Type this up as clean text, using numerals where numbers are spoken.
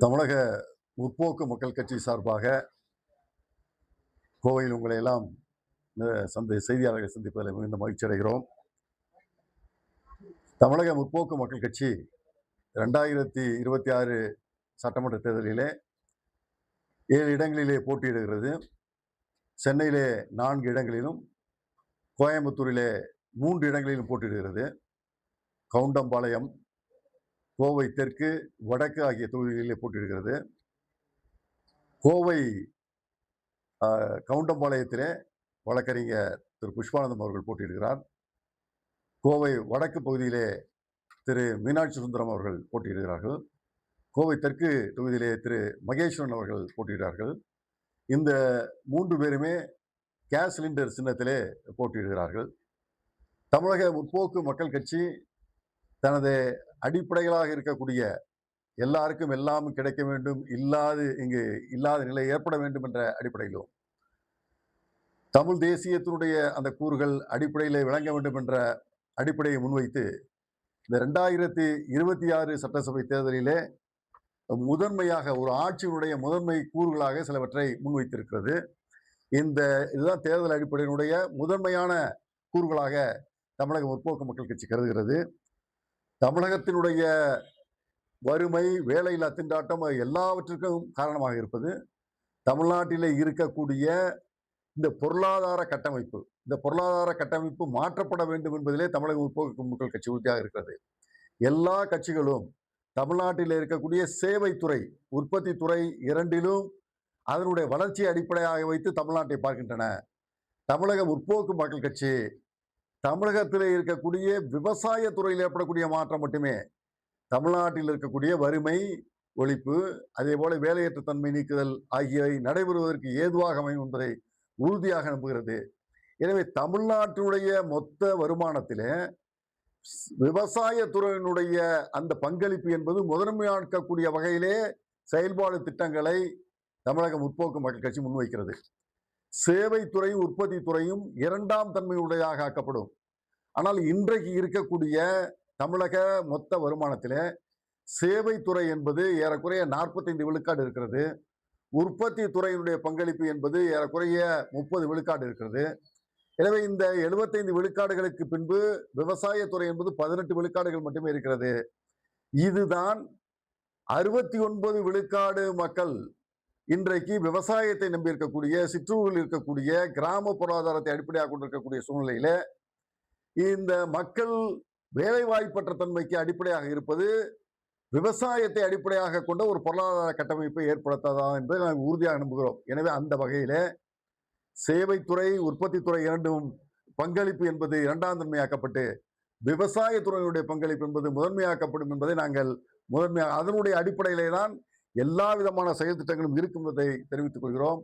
தமிழக முற்போக்கு மக்கள் கட்சி சார்பாக கோவையில் உங்களை எல்லாம் செய்தியாளர்களை சந்திப்பதில் மிகுந்த மகிழ்ச்சி அடைகிறோம். தமிழக முற்போக்கு மக்கள் கட்சி 2026 சட்டமன்ற தேர்தலிலே 7 இடங்களிலே போட்டியிடுகிறது. சென்னையிலே 4 இடங்களிலும், கோயம்புத்தூரிலே 3 இடங்களிலும் போட்டியிடுகிறது. கவுண்டம்பாளையம், கோவை தெற்கு, வடக்கு ஆகிய தொகுதிகளிலே போட்டியிடுகிறது. கோவை கவுண்டம்பாளையத்திலே வழக்கறிஞர் திரு புஷ்பானந்தம் அவர்கள் போட்டியிடுகிறார். கோவை வடக்கு பகுதியிலே திரு மீனாட்சி சுந்தரம் அவர்கள் போட்டியிடுகிறார்கள். கோவை தெற்கு தொகுதியிலே திரு மகேஸ்வரன் அவர்கள் போட்டியிடுகிறார்கள். இந்த 3 பேருமே கேஸ் சிலிண்டர் சின்னத்திலே போட்டியிடுகிறார்கள். தமிழக முற்போக்கு மக்கள் கட்சி தனது அடிப்படைகளாக இருக்கக்கூடிய எல்லாருக்கும் எல்லாம் கிடைக்க வேண்டும், இங்கு இல்லாத நிலை ஏற்பட வேண்டும் என்ற அடிப்படையிலும், தமிழ் தேசியத்தினுடைய அந்த கூறுகள் அடிப்படையிலே விளங்க வேண்டும் என்ற அடிப்படையை முன்வைத்து இந்த 2026 சட்டசபை தேர்தலிலே முதன்மையாக ஒரு ஆட்சியினுடைய முதன்மை கூறுகளாக சிலவற்றை முன்வைத்திருக்கிறது. இதுதான் தேர்தல் அடிப்படையினுடைய முதன்மையான கூறுகளாக தமிழக முற்போக்கு மக்கள் கட்சி கருதுகிறது. தமிழகத்தினுடைய வறுமை, வேலையில்லா திண்டாட்டம் எல்லாவற்றிற்கும் காரணமாக இருப்பது தமிழ்நாட்டிலே இருக்கக்கூடிய இந்த பொருளாதார கட்டமைப்பு மாற்றப்பட வேண்டும் என்பதிலே தமிழக முற்போக்கு மக்கள் கட்சி உறுதியாக இருக்கிறது. எல்லா கட்சிகளும் தமிழ்நாட்டில் இருக்கக்கூடிய சேவைத்துறை, உற்பத்தி துறை இரண்டிலும் அதனுடைய வளர்ச்சியை அடிப்படையாக வைத்து தமிழ்நாட்டை பார்க்கின்றன. தமிழக முற்போக்கு மக்கள் கட்சி தமிழகத்தில் இருக்கக்கூடிய விவசாய துறையில் ஏற்படக்கூடிய மாற்றம் மட்டுமே தமிழ்நாட்டில் இருக்கக்கூடிய வறுமை ஒழிப்பு, அதே போல வேலையற்ற தன்மை நீக்குதல் ஆகியவை நடைபெறுவதற்கு ஏதுவாக அமையும் என்பதை உறுதியாக நம்புகிறது. எனவே தமிழ்நாட்டினுடைய மொத்த வருமானத்திலே விவசாய துறையினுடைய அந்த பங்களிப்பு என்பது முதன்மையாக்கக்கூடிய வகையிலே செயல்பாடு திட்டங்களை தமிழக முற்போக்கு மக்கள் கட்சி முன்வைக்கிறது. சேவைத்துறையும் உற்பத்தி துறையும் 2ஆம் தன்மையுடையதாக ஆக்கப்படும். ஆனால் இன்றைக்கு இருக்கக்கூடிய தமிழக மொத்த வருமானத்திலே சேவைத்துறை என்பது ஏறக்குறைய 45 விழுக்காடு இருக்கிறது. உற்பத்தி துறையினுடைய பங்களிப்பு என்பது ஏறக்குறைய 30 விழுக்காடு இருக்கிறது. எனவே இந்த 75 விழுக்காடுகளுக்கு பின்பு விவசாயத்துறை என்பது 18 விழுக்காடுகள் மட்டுமே இருக்கிறது. இதுதான் 69 விழுக்காடு மக்கள் இன்றைக்கு விவசாயத்தை நம்பி இருக்கக்கூடிய, சிற்றூரில் இருக்கக்கூடிய, கிராம பொருளாதாரத்தை அடிப்படையாக கொண்டிருக்கக்கூடிய சூழ்நிலையில இந்த மக்கள் வேலைவாய்ப்பற்ற தன்மைக்கு அடிப்படையாக இருப்பது விவசாயத்தை அடிப்படையாக கொண்ட ஒரு பொருளாதார கட்டமைப்பை ஏற்படுத்தாதா என்பதை நாங்கள் உறுதியாக நம்புகிறோம். எனவே அந்த வகையில சேவைத்துறை, உற்பத்தி துறை இரண்டும் பங்களிப்பு என்பது 2ஆம் தன்மையாக்கப்பட்டு விவசாயத்துறையினுடைய பங்களிப்பு என்பது முதன்மையாக்கப்படும் என்பதை நாங்கள் அதனுடைய அடிப்படையிலே தான் எல்லா விதமான செயல் திட்டங்களும் இருக்கும் என்பதை தெரிவித்துக் கொள்கிறோம்.